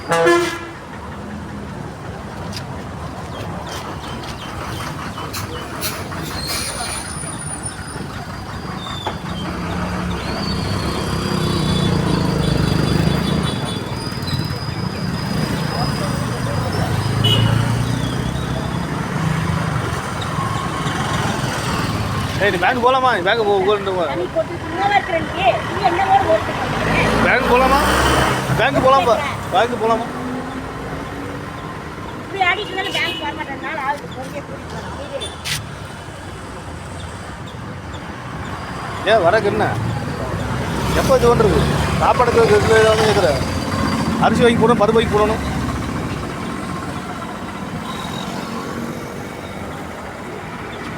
நீ பேங்க் போகலாமா? Bank bank போகலாமா? பேங்க் போகலாமா? பேங்க் போகலாமா? ஏன் வரக்கு என்ன எப்போ இது பண்ணுறது? சாப்பாடுக்கு கேட்குற அரிசி வாங்கி போடணும், பருப்பு வாங்கி போடணும்.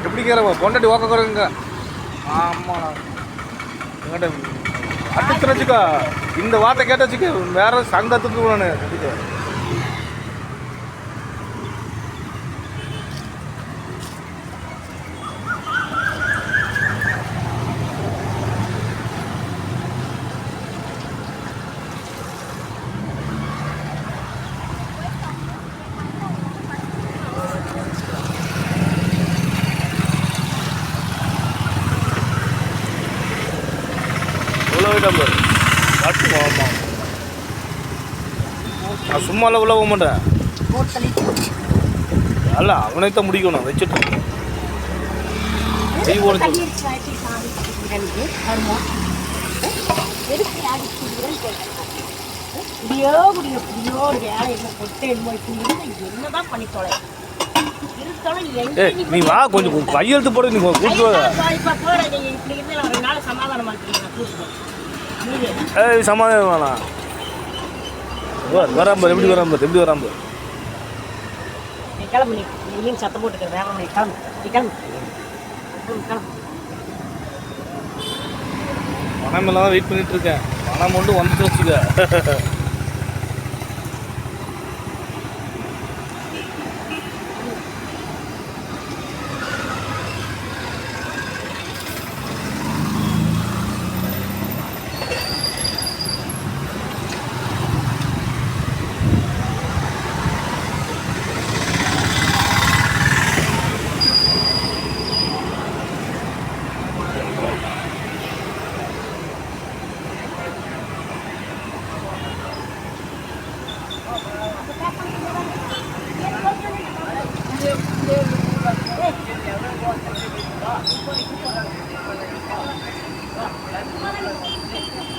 எப்படி கேட்க பொண்டாட்டி ஓக்க குறைங்க. ஆமாம் என்கிட்ட அடுத்து வச்சுக்கோ. இந்த வார்த்தை கேட்ட வச்சுக்க வேற சங்கத்துக்கு நான் நம்பர் பட்டு. ஆமாம் நான் சும்மாலாம் உள்ள போக மாட்டேன். அல்ல அவனைத்தான் முடிக்கணும் வச்சுட்டு நீ வா கொஞ்சம் கையெழுத்து போட. நீ கூட்டு சமாதானம் வேணாம். வராம்பர் எப்படி வராம்பர் எப்படி வராம்பர் சத்தம் போட்டுக்கிறேன். பணம் எல்லாம் வெயிட் பண்ணிட்டு இருக்கேன். பணம் மட்டும் வந்துட்டு வச்சுக்க.